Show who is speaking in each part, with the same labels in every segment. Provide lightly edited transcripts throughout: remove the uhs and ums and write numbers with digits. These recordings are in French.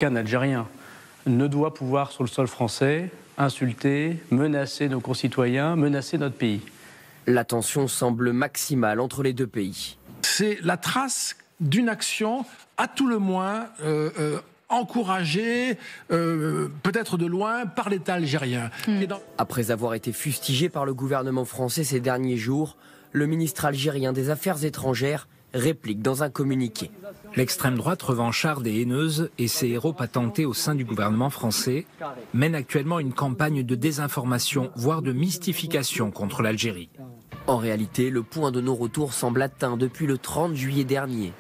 Speaker 1: Qu'un Algérien ne doit pouvoir, sur le sol français, insulter, menacer nos concitoyens, menacer notre pays.
Speaker 2: La tension semble maximale entre les deux pays.
Speaker 3: C'est la trace d'une action, à tout le moins, encouragée, peut-être de loin, par l'État algérien.
Speaker 2: Après avoir été fustigé par le gouvernement français ces derniers jours, le ministre algérien des Affaires étrangères réplique dans un communiqué.
Speaker 4: L'extrême droite revancharde et haineuse et ses héros patentés au sein du gouvernement français mènent actuellement une campagne de désinformation, voire de mystification contre l'Algérie.
Speaker 2: En réalité, le point de non-retour semble atteint depuis le 30 juillet dernier.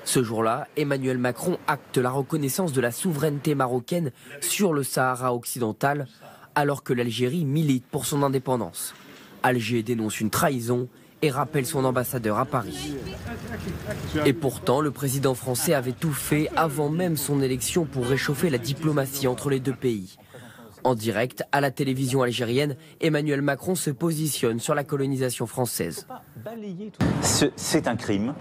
Speaker 2: Ce jour-là, Emmanuel Macron acte la reconnaissance de la souveraineté marocaine sur le Sahara occidental, alors que l'Algérie milite pour son indépendance. Alger dénonce une trahison et rappelle son ambassadeur à Paris. Et pourtant, le président français avait tout fait avant même son élection pour réchauffer la diplomatie entre les deux pays. En direct, à la télévision algérienne, Emmanuel Macron se positionne sur la colonisation française.
Speaker 5: C'est un crime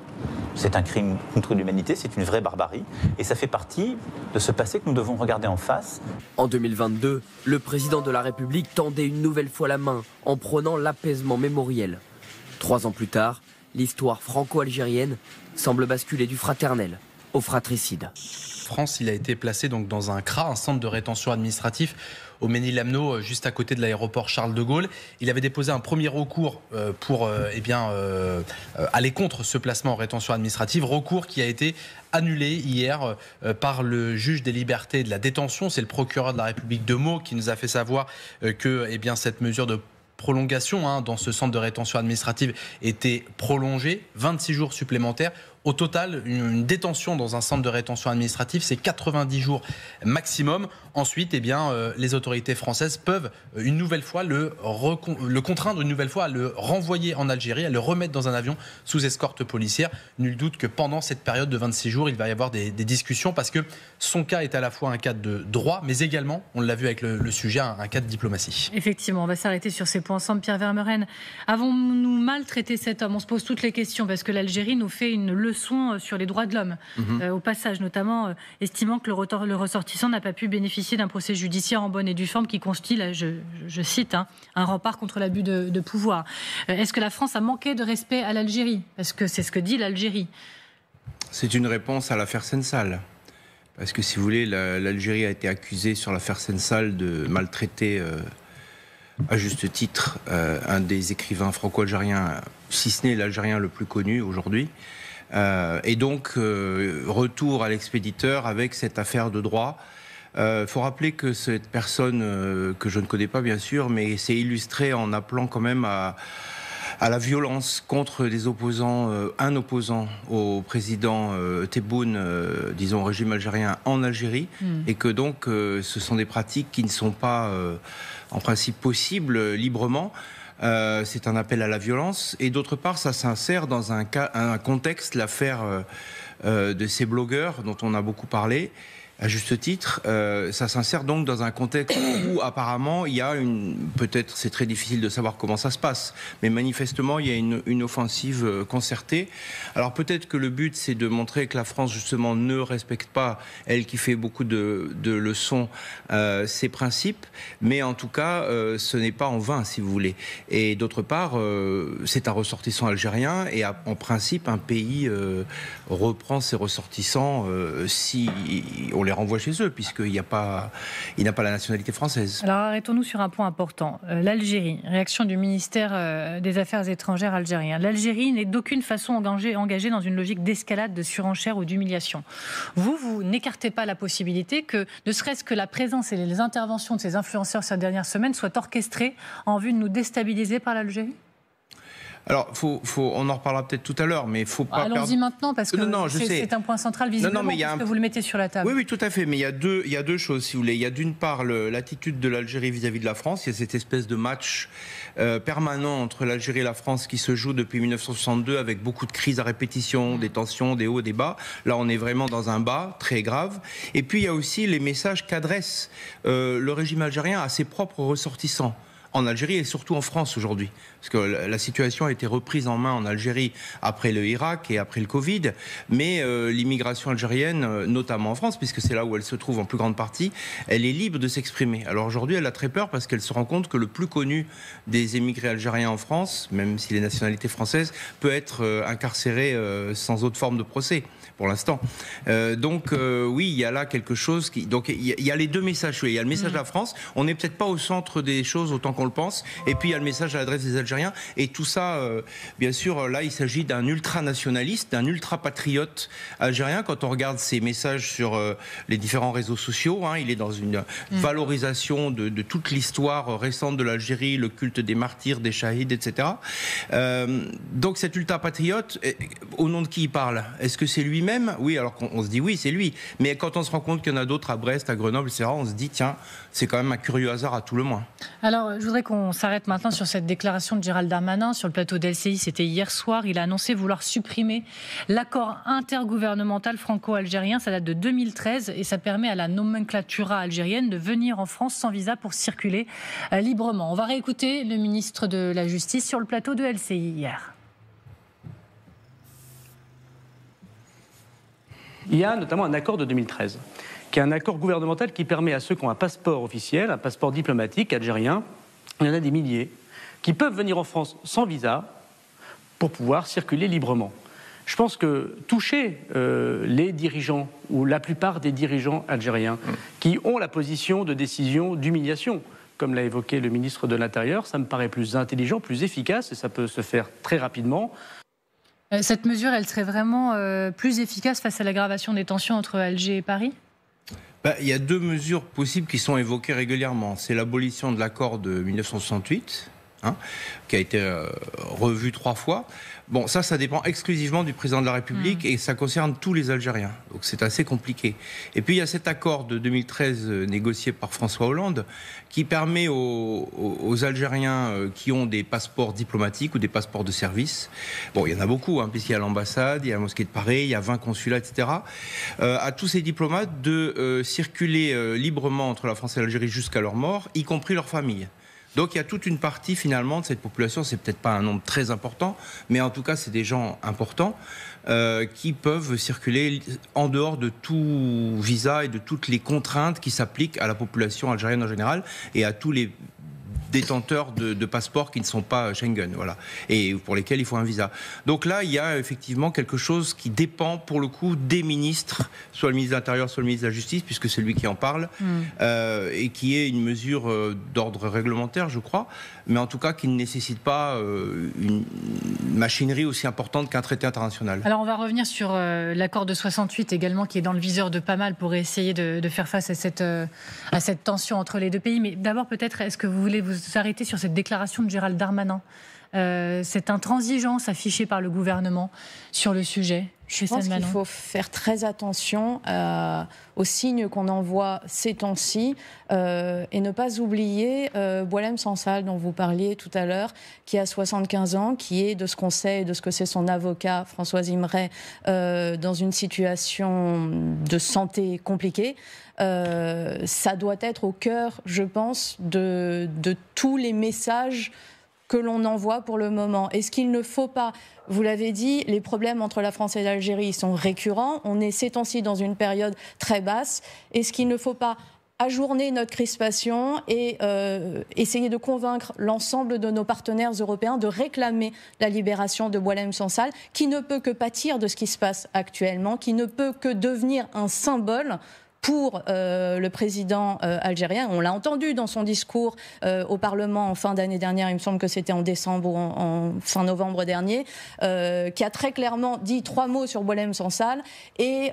Speaker 5: contre l'humanité, c'est une vraie barbarie. Et ça fait partie de ce passé que nous devons regarder en face.
Speaker 2: En 2022, le président de la République tendait une nouvelle fois la main en prônant l'apaisement mémoriel. 3 ans plus tard, l'histoire franco-algérienne semble basculer du fraternel au fratricide.
Speaker 6: France, il a été placé donc dans un CRA, un centre de rétention administratif au Mesnil-Lamno, juste à côté de l'aéroport Charles de Gaulle. Il avait déposé un premier recours pour aller contre ce placement en rétention administrative, recours qui a été annulé hier par le juge des libertés et de la détention. C'est le procureur de la République de Meaux qui nous a fait savoir que cette mesure de prolongation dans ce centre de rétention administrative était prolongée, 26 jours supplémentaires. Au total, une détention dans un centre de rétention administrative, c'est 90 jours maximum. Ensuite, les autorités françaises peuvent une nouvelle fois le contraindre une nouvelle fois à le renvoyer en Algérie, à le remettre dans un avion sous escorte policière. Nul doute que pendant cette période de 26 jours, il va y avoir des discussions parce que son cas est à la fois un cas de droit, mais également, on l'a vu avec le sujet, un cas de diplomatie.
Speaker 7: Effectivement, on va s'arrêter sur ces points ensemble. Pierre Vermeuren, avons-nous mal traité cet homme? On se pose toutes les questions parce que l'Algérie nous fait une leçon sur les droits de l'homme, au passage, notamment estimant que le ressortissant n'a pas pu bénéficier d'un procès judiciaire en bonne et due forme qui constitue, là, je cite, un rempart contre l'abus de pouvoir. Est-ce que la France a manqué de respect à l'Algérie? Parce que c'est ce que dit l'Algérie.
Speaker 8: C'est une réponse à l'affaire Sensal. Parce que, si vous voulez, l'Algérie a été accusée sur l'affaire Sensal de maltraiter, à juste titre, un des écrivains franco-algériens, si ce n'est l'Algérien le plus connu aujourd'hui. Et donc, retour à l'expéditeur avec cette affaire de droit. Faut rappeler que cette personne, que je ne connais pas bien sûr, mais s'est illustrée en appelant quand même à la violence contre des opposants, un opposant au président Tebboune, disons au régime algérien en Algérie, et que donc ce sont des pratiques qui ne sont pas en principe possibles librement. C'est un appel à la violence, et d'autre part ça s'insère dans un contexte, l'affaire de ces blogueurs dont on a beaucoup parlé à juste titre. Ça s'insère donc dans un contexte où apparemment il y a peut-être c'est très difficile de savoir comment ça se passe, mais manifestement il y a une offensive concertée. Alors peut-être que le but c'est de montrer que la France justement ne respecte pas, elle qui fait beaucoup de leçons, ses principes, mais en tout cas ce n'est pas en vain si vous voulez. Et d'autre part c'est un ressortissant algérien, et en principe un pays reprend ses ressortissants si on les renvoie chez eux, puisqu'il n'a pas la nationalité française.
Speaker 7: Alors arrêtons-nous sur un point important. L'Algérie, réaction du ministère des Affaires étrangères algérien. L'Algérie n'est d'aucune façon engagée dans une logique d'escalade, de surenchère ou d'humiliation. Vous n'écartez pas la possibilité que, ne serait-ce que la présence et les interventions de ces influenceurs ces dernières semaines soient orchestrées en vue de nous déstabiliser par l'Algérie?
Speaker 8: Alors, on en reparlera peut-être tout à l'heure, mais il ne faut pas perdre...
Speaker 7: Allons-y maintenant, parce que c'est un point central, visiblement, parce que vous le mettez sur la table.
Speaker 8: Oui, tout à fait, mais il y a deux choses, si vous voulez. Il y a d'une part l'attitude de l'Algérie vis-à-vis de la France. Il y a cette espèce de match permanent entre l'Algérie et la France qui se joue depuis 1962, avec beaucoup de crises à répétition, des tensions, des hauts, des bas. Là, on est vraiment dans un bas très grave. Et puis, il y a aussi les messages qu'adresse le régime algérien à ses propres ressortissants, en Algérie et surtout en France aujourd'hui. Parce que la situation a été reprise en main en Algérie après le Irak et après le Covid, mais l'immigration algérienne, notamment en France, puisque c'est là où elle se trouve en plus grande partie, elle est libre de s'exprimer. Alors aujourd'hui, elle a très peur parce qu'elle se rend compte que le plus connu des émigrés algériens en France, même s'il est nationalité française, peut être incarcéré sans autre forme de procès. Pour l'instant. Oui, il y a là quelque chose qui... Donc il y a les deux messages. Il y a le message de la France, on n'est peut-être pas au centre des choses autant qu'on le pense, et puis il y a le message à l'adresse des Algériens, et tout ça, bien sûr, là il s'agit d'un ultranationaliste, d'un ultra-patriote algérien. Quand on regarde ses messages sur les différents réseaux sociaux, il est dans une valorisation de toute l'histoire récente de l'Algérie, le culte des martyrs, des shahids, etc. Donc cet ultra-patriote, au nom de qui il parle? Est-ce que c'est lui-même? Oui, alors qu'on se dit oui, c'est lui. Mais quand on se rend compte qu'il y en a d'autres à Brest, à Grenoble, etc., on se dit tiens, c'est quand même un curieux hasard à tout le moins.
Speaker 7: Alors, je voudrais qu'on s'arrête maintenant sur cette déclaration de Gérald Darmanin sur le plateau d'LCI. C'était hier soir. Il a annoncé vouloir supprimer l'accord intergouvernemental franco-algérien. Ça date de 2013 et ça permet à la nomenclatura algérienne de venir en France sans visa pour circuler librement. On va réécouter le ministre de la Justice sur le plateau de LCI hier.
Speaker 1: Il y a notamment un accord de 2013, qui est un accord gouvernemental qui permet à ceux qui ont un passeport officiel, un passeport diplomatique algérien, il y en a des milliers, qui peuvent venir en France sans visa pour pouvoir circuler librement. Je pense que toucher les dirigeants, ou la plupart des dirigeants algériens, qui ont la position de décision d'humiliation, comme l'a évoqué le ministre de l'Intérieur, ça me paraît plus intelligent, plus efficace, et ça peut se faire très rapidement.
Speaker 7: Cette mesure, elle serait vraiment plus efficace face à l'aggravation des tensions entre Alger et Paris ?
Speaker 8: Il y a deux mesures possibles qui sont évoquées régulièrement. C'est l'abolition de l'accord de 1968, qui a été revu 3 fois. Bon, ça dépend exclusivement du président de la République et ça concerne tous les Algériens. Donc c'est assez compliqué. Et puis il y a cet accord de 2013 négocié par François Hollande qui permet aux Algériens qui ont des passeports diplomatiques ou des passeports de service, bon, il y en a beaucoup, puisqu'il y a l'ambassade, il y a la mosquée de Paris, il y a 20 consulats, etc., à tous ces diplomates de circuler librement entre la France et l'Algérie jusqu'à leur mort, y compris leur famille. Donc il y a toute une partie finalement de cette population, c'est peut-être pas un nombre très important, mais en tout cas c'est des gens importants qui peuvent circuler en dehors de tout visa et de toutes les contraintes qui s'appliquent à la population algérienne en général et à tous les détenteurs de passeports qui ne sont pas Schengen, voilà, et pour lesquels il faut un visa. Donc là, il y a effectivement quelque chose qui dépend pour le coup des ministres, soit le ministre de l'Intérieur, soit le ministre de la Justice, puisque c'est lui qui en parle, et qui est une mesure d'ordre réglementaire, je crois, mais en tout cas qui ne nécessite pas une machinerie aussi importante qu'un traité international.
Speaker 7: Alors on va revenir sur l'accord de 68 également, qui est dans le viseur de pas mal pour essayer de faire face à cette tension entre les deux pays. Mais d'abord peut-être, est-ce que vous voulez vous arrêter sur cette déclaration de Gérald Darmanin, cette intransigeance affichée par le gouvernement sur le sujet?
Speaker 9: Je pense qu'il faut faire très attention aux signes qu'on envoie ces temps-ci et ne pas oublier Boualem Sansal, dont vous parliez tout à l'heure, qui a 75 ans, qui est, de ce qu'on sait et de ce que c'est son avocat, Françoise Imray, dans une situation de santé compliquée. Ça doit être au cœur, je pense, de tous les messages que l'on envoie pour le moment. Est-ce qu'il ne faut pas, vous l'avez dit, les problèmes entre la France et l'Algérie sont récurrents, on est ces temps-ci dans une période très basse, est-ce qu'il ne faut pas ajourner notre crispation et essayer de convaincre l'ensemble de nos partenaires européens de réclamer la libération de Boualem Sansal, qui ne peut que pâtir de ce qui se passe actuellement, qui ne peut que devenir un symbole pour le président algérien. On l'a entendu dans son discours au Parlement en fin d'année dernière, il me semble que c'était en décembre ou en fin novembre dernier, qui a très clairement dit 3 mots sur Boualem Sansal et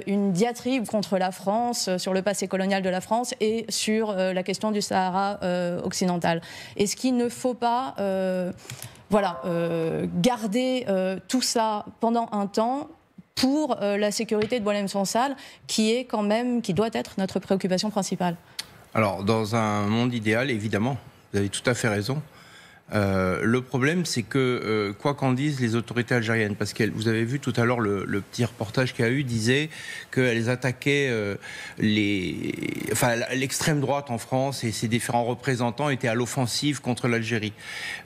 Speaker 9: une diatribe contre la France, sur le passé colonial de la France et sur la question du Sahara occidental. Est-ce qu'il ne faut pas garder tout ça pendant un temps pour la sécurité de Boualem Sansal, qui doit être notre préoccupation principale?
Speaker 8: Alors, dans un monde idéal, évidemment, vous avez tout à fait raison. Le problème, c'est que, quoi qu'en disent les autorités algériennes, parce que vous avez vu tout à l'heure le petit reportage qu'il y a eu, disait qu'elles attaquaient l'extrême droite en France et ses différents représentants étaient à l'offensive contre l'Algérie.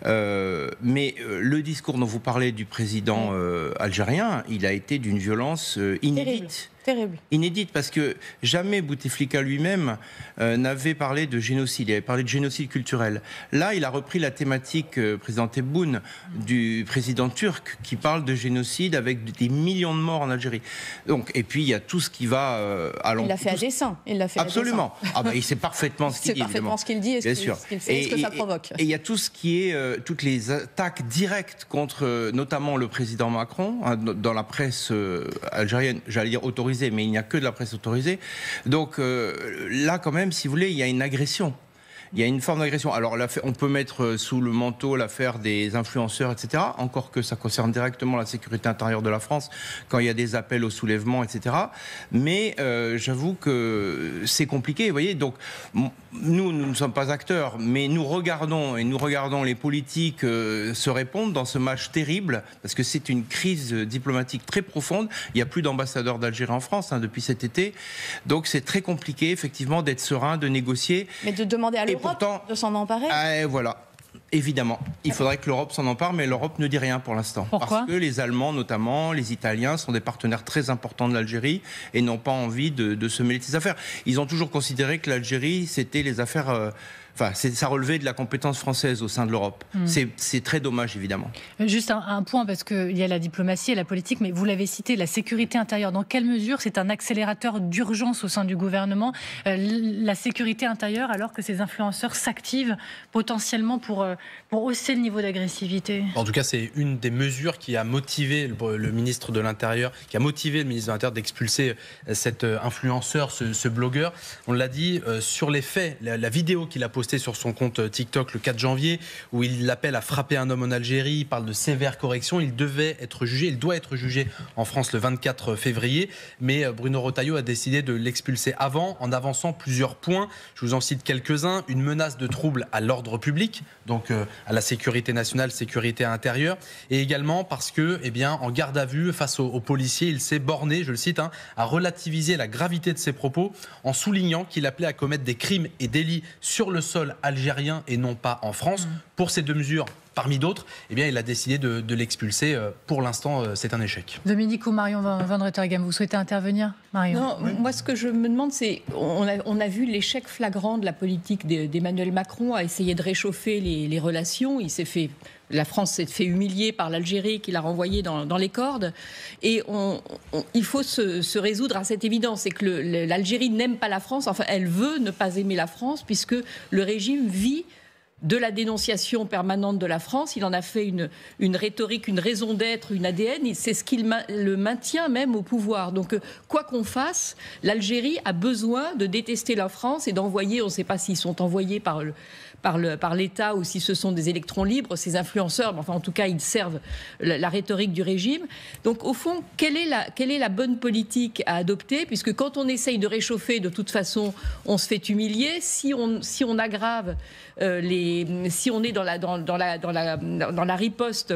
Speaker 8: Mais le discours dont vous parlez du président algérien, il a été d'une violence inédite.
Speaker 9: Terrible.
Speaker 8: Inédite, parce que jamais Bouteflika lui-même n'avait parlé de génocide, il avait parlé de génocide culturel. Là, il a repris la thématique, président Tebboune, du président turc, qui parle de génocide avec des millions de morts en Algérie. Donc, et puis, il y a tout ce qui va à l'encontre.
Speaker 9: Il l'a fait à dessein.
Speaker 8: Absolument. Il sait parfaitement ce qu'il dit.
Speaker 9: C'est parfaitement ce qu'il dit et ce qu'il fait, ce que ça provoque.
Speaker 8: Et il y a tout ce qui est, toutes les attaques directes contre, notamment le président Macron, dans la presse algérienne, j'allais dire autorisée, mais il n'y a que de la presse autorisée. Donc là, quand même, si vous voulez, il y a une agression. Il y a une forme d'agression. Alors, on peut mettre sous le manteau l'affaire des influenceurs, etc. Encore que ça concerne directement la sécurité intérieure de la France, quand il y a des appels au soulèvement, etc. Mais j'avoue que c'est compliqué, vous voyez. Donc, nous ne sommes pas acteurs, mais nous regardons les politiques se répondre dans ce match terrible, parce que c'est une crise diplomatique très profonde. Il n'y a plus d'ambassadeur d'Algérie en France depuis cet été. Donc, c'est très compliqué, effectivement, d'être serein, de négocier.
Speaker 9: Mais de demander à l'Europe de s'en emparer.
Speaker 8: Voilà. Évidemment, il faudrait que l'Europe s'en empare, mais l'Europe ne dit rien pour l'instant.
Speaker 7: Pourquoi ?
Speaker 8: Parce que les Allemands, notamment, les Italiens, sont des partenaires très importants de l'Algérie et n'ont pas envie de se mêler de ces affaires. Ils ont toujours considéré que l'Algérie, c'était les affaires... ça relevait de la compétence française au sein de l'Europe. C'est très dommage, évidemment.
Speaker 7: Juste un point, parce qu'il y a la diplomatie et la politique, mais vous l'avez cité, la sécurité intérieure. Dans quelle mesure c'est un accélérateur d'urgence au sein du gouvernement, la sécurité intérieure, alors que ces influenceurs s'activent potentiellement pour hausser le niveau d'agressivité ?
Speaker 6: En tout cas, c'est une des mesures qui a motivé le ministre de l'Intérieur, d'expulser cet influenceur, ce blogueur. On l'a dit, sur les faits, la vidéo qu'il a postée sur son compte TikTok le 4 janvier, où il appelle à frapper un homme en Algérie, il parle de sévères corrections, il doit être jugé en France le 24 février, mais Bruno Retailleau a décidé de l'expulser avant, en avançant plusieurs points. Je vous en cite quelques-uns. Une menace de trouble à l'ordre public, donc à la sécurité nationale, sécurité intérieure, et également parce que, en garde à vue, face aux policiers, il s'est borné, je le cite, à relativiser la gravité de ses propos, en soulignant qu'il appelait à commettre des crimes et délits sur le sol algérien et non pas en France. Pour ces deux mesures, parmi d'autres, il a décidé de l'expulser. Pour l'instant, c'est un échec.
Speaker 7: Dominique ou Marion Van Rettergem, vous souhaitez intervenir ? Marion ?
Speaker 10: Non, moi ce que je me demande, c'est, on a vu l'échec flagrant de la politique d'Emmanuel Macron à essayer de réchauffer les relations. La France s'est fait humilier par l'Algérie qui l'a renvoyé dans les cordes. Et il faut se résoudre à cette évidence, c'est que l'Algérie n'aime pas la France, enfin elle veut ne pas aimer la France, puisque le régime vit de la dénonciation permanente de la France. Il en a fait une rhétorique, une raison d'être, une ADN. C'est ce qui le maintient même au pouvoir. Donc, quoi qu'on fasse, l'Algérie a besoin de détester la France et d'envoyer, on ne sait pas s'ils sont envoyés par l'État ou si ce sont des électrons libres, ces influenceurs, mais enfin en tout cas ils servent la rhétorique du régime. Donc au fond, quelle est la bonne politique à adopter, puisque quand on essaye de réchauffer, de toute façon on se fait humilier. Si on aggrave si on est dans la riposte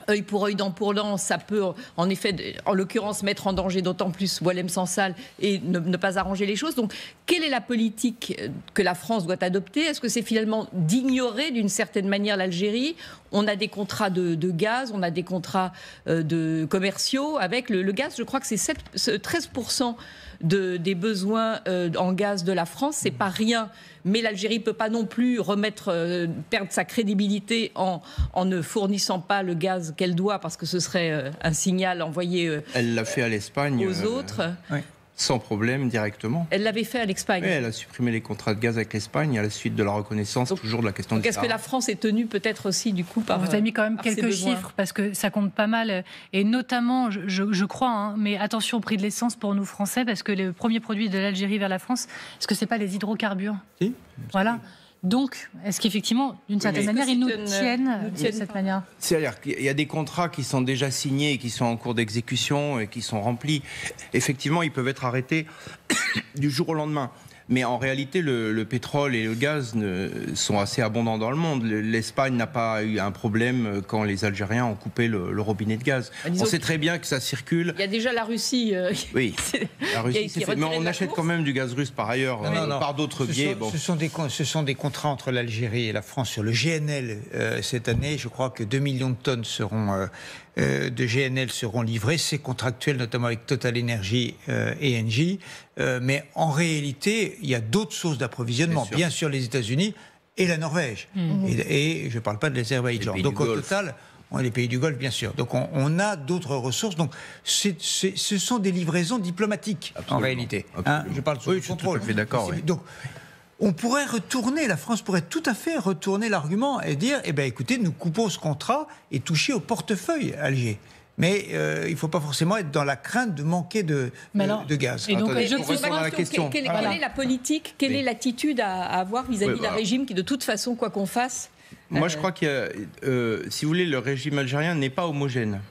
Speaker 10: œil pour œil, dent pour dent, ça peut en effet, en l'occurrence, mettre en danger d'autant plus Boualem Sansal et ne pas arranger les choses. Donc, quelle est la politique que la France doit adopter ? Est-ce que c'est finalement d'ignorer d'une certaine manière l'Algérie ? On a des contrats de gaz, on a des contrats commerciaux avec le gaz. Je crois que c'est 13% des besoins en gaz de la France. C'est pas rien. Mais l'Algérie ne peut pas non plus perdre sa crédibilité en ne fournissant pas le gaz qu'elle doit, parce que ce serait un signal envoyé
Speaker 8: Elle l'a fait à l'Espagne
Speaker 10: aux autres.
Speaker 8: Sans problème, directement.
Speaker 10: Elle l'avait fait à l'Espagne.
Speaker 8: Oui, elle a supprimé les contrats de gaz avec l'Espagne à la suite de la reconnaissance toujours de la question du Sahara.
Speaker 10: Est-ce que la France est tenue peut-être aussi du coup par...
Speaker 7: Vous avez mis quand même quelques chiffres parce que ça compte pas mal, et notamment, je crois, mais attention au prix de l'essence pour nous Français, parce que le premier produit de l'Algérie vers la France, est-ce que c'est pas les hydrocarbures ?
Speaker 8: Si.
Speaker 7: Voilà. Donc, est-ce qu'effectivement, d'une certaine manière, ils nous tiennent de cette manière ?
Speaker 8: C'est-à-dire qu'il y a des contrats qui sont déjà signés et qui sont en cours d'exécution et qui sont remplis. Effectivement, ils peuvent être arrêtés du jour au lendemain. Mais en réalité, le pétrole et le gaz sont assez abondants dans le monde. L'Espagne n'a pas eu un problème quand les Algériens ont coupé le robinet de gaz. On sait très bien que ça circule.
Speaker 10: Il y a déjà la Russie.
Speaker 8: Oui, la Russie s'est fait. Mais on achète quand même du gaz russe par ailleurs, par d'autres biais.
Speaker 11: Ce sont des contrats entre l'Algérie et la France sur le GNL cette année. Je crois que 2 millions de tonnes de GNL seront livrées. C'est contractuel, notamment avec Total Energy et Engie. Mais en réalité, il y a d'autres sources d'approvisionnement. Bien sûr, les États-Unis et la Norvège. Et je ne parle pas de l'Azerbaïdjan. Donc au total, les pays du Golfe, bien sûr. Donc on a d'autres ressources. Donc ce sont des livraisons diplomatiques, en réalité. Je parle sous contrôle.
Speaker 8: Je suis tout à fait d'accord.
Speaker 11: Donc, on pourrait retourner, la France pourrait tout à fait retourner l'argument et dire, eh bien écoutez, nous coupons ce contrat et toucher au portefeuille Alger. Mais il ne faut pas forcément être dans la crainte de manquer de gaz.
Speaker 10: Et donc, quelle est la politique, quelle est l'attitude à avoir vis-à-vis d'un régime qui, de toute façon, quoi qu'on fasse...
Speaker 8: Moi, je crois que, si vous voulez, le régime algérien n'est pas homogène.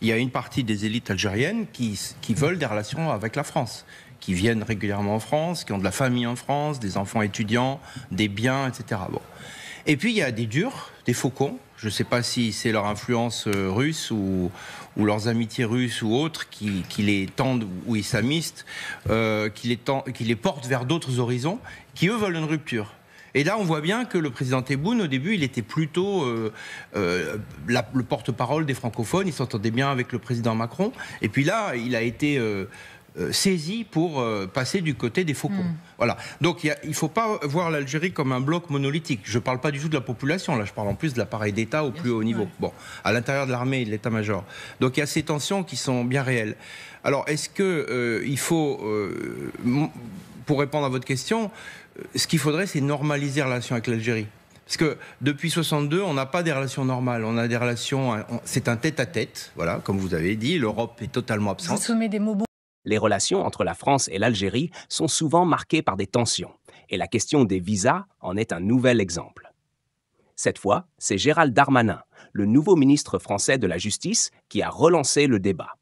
Speaker 8: Il y a une partie des élites algériennes qui veulent des relations avec la France, qui viennent régulièrement en France, qui ont de la famille en France, des enfants étudiants, des biens, etc. Bon. Et puis il y a des durs, des faucons. Je ne sais pas si c'est leur influence russe ou leurs amitiés russes ou autres qui les tendent, ou islamistes, qui les portent vers d'autres horizons, qui eux veulent une rupture. Et là, on voit bien que le président Tebboune, au début, il était plutôt le porte-parole des francophones. Il s'entendait bien avec le président Macron. Et puis là, il a été saisi pour passer du côté des faucons. Voilà. Donc, il ne faut pas voir l'Algérie comme un bloc monolithique. Je ne parle pas du tout de la population. Là, je parle en plus de l'appareil d'État au plus haut niveau. Bon, à l'intérieur de l'armée et de l'état-major. Donc, il y a ces tensions qui sont bien réelles. Alors, est-ce qu'il faut, pour répondre à votre question, ce qu'il faudrait, c'est normaliser les relations avec l'Algérie. Parce que depuis 1962, on n'a pas des relations normales. On a des relations... c'est un tête-à-tête, voilà, comme vous avez dit. L'Europe est totalement absente.
Speaker 7: Vous sommez des mots beaux.
Speaker 12: Les relations entre la France et l'Algérie sont souvent marquées par des tensions. Et la question des visas en est un nouvel exemple. Cette fois, c'est Gérald Darmanin, le nouveau ministre français de la Justice, qui a relancé le débat.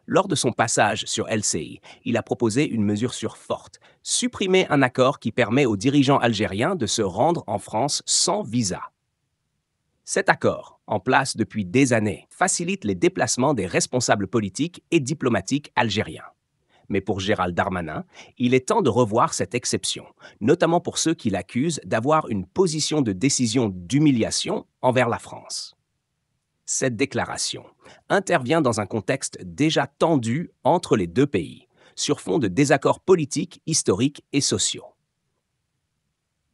Speaker 12: Lors de son passage sur LCI, il a proposé une mesure forte, supprimer un accord qui permet aux dirigeants algériens de se rendre en France sans visa. Cet accord, en place depuis des années, facilite les déplacements des responsables politiques et diplomatiques algériens. Mais pour Gérald Darmanin, il est temps de revoir cette exception, notamment pour ceux qui l'accusent d'avoir une position de décision d'humiliation envers la France. Cette déclaration intervient dans un contexte déjà tendu entre les deux pays, sur fond de désaccords politiques, historiques et sociaux.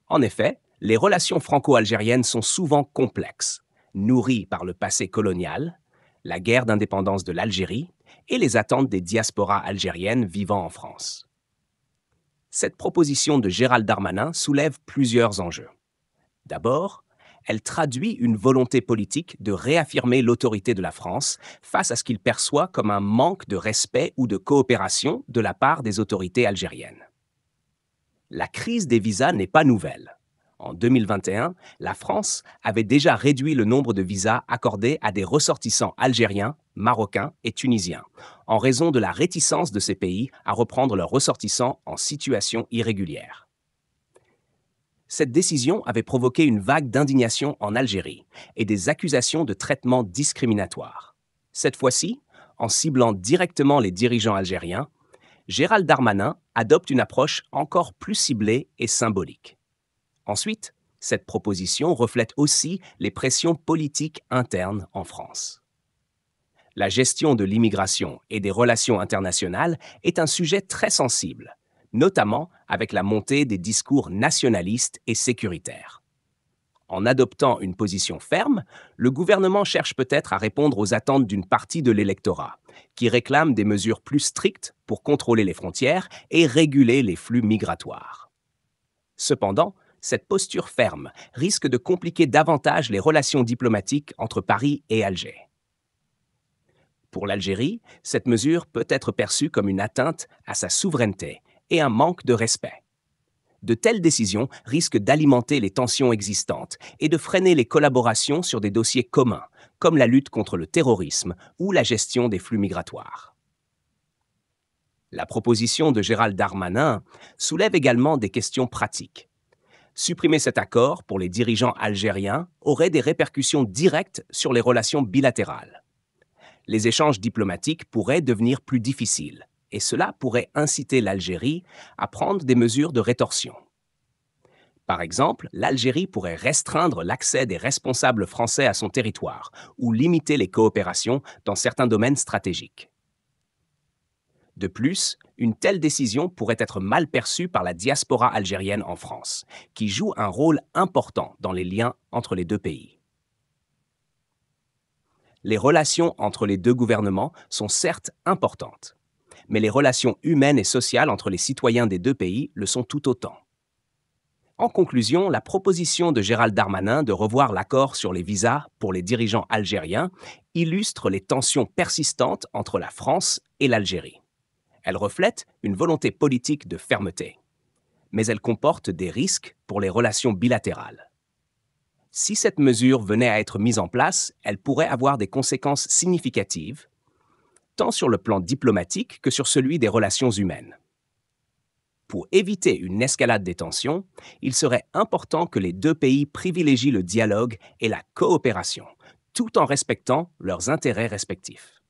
Speaker 12: En effet, les relations franco-algériennes sont souvent complexes, nourries par le passé colonial, la guerre d'indépendance de l'Algérie et les attentes des diasporas algériennes vivant en France. Cette proposition de Gérald Darmanin soulève plusieurs enjeux. D'abord, elle traduit une volonté politique de réaffirmer l'autorité de la France face à ce qu'il perçoit comme un manque de respect ou de coopération de la part des autorités algériennes. La crise des visas n'est pas nouvelle. En 2021, la France avait déjà réduit le nombre de visas accordés à des ressortissants algériens, marocains et tunisiens, en raison de la réticence de ces pays à reprendre leurs ressortissants en situation irrégulière. Cette décision avait provoqué une vague d'indignation en Algérie et des accusations de traitement discriminatoire. Cette fois-ci, en ciblant directement les dirigeants algériens, Gérald Darmanin adopte une approche encore plus ciblée et symbolique. Ensuite, cette proposition reflète aussi les pressions politiques internes en France. La gestion de l'immigration et des relations internationales est un sujet très sensible, notamment avec la montée des discours nationalistes et sécuritaires. En adoptant une position ferme, le gouvernement cherche peut-être à répondre aux attentes d'une partie de l'électorat, qui réclame des mesures plus strictes pour contrôler les frontières et réguler les flux migratoires. Cependant, cette posture ferme risque de compliquer davantage les relations diplomatiques entre Paris et Alger. Pour l'Algérie, cette mesure peut être perçue comme une atteinte à sa souveraineté et un manque de respect. De telles décisions risquent d'alimenter les tensions existantes et de freiner les collaborations sur des dossiers communs, comme la lutte contre le terrorisme ou la gestion des flux migratoires. La proposition de Gérald Darmanin soulève également des questions pratiques. Supprimer cet accord pour les dirigeants algériens aurait des répercussions directes sur les relations bilatérales. Les échanges diplomatiques pourraient devenir plus difficiles, et cela pourrait inciter l'Algérie à prendre des mesures de rétorsion. Par exemple, l'Algérie pourrait restreindre l'accès des responsables français à son territoire ou limiter les coopérations dans certains domaines stratégiques. De plus, une telle décision pourrait être mal perçue par la diaspora algérienne en France, qui joue un rôle important dans les liens entre les deux pays. Les relations entre les deux gouvernements sont certes importantes, mais les relations humaines et sociales entre les citoyens des deux pays le sont tout autant. En conclusion, la proposition de Gérald Darmanin de revoir l'accord sur les visas pour les dirigeants algériens illustre les tensions persistantes entre la France et l'Algérie. Elle reflète une volonté politique de fermeté, mais elle comporte des risques pour les relations bilatérales. Si cette mesure venait à être mise en place, elle pourrait avoir des conséquences significatives, tant sur le plan diplomatique que sur celui des relations humaines. Pour éviter une escalade des tensions, il serait important que les deux pays privilégient le dialogue et la coopération, tout en respectant leurs intérêts respectifs.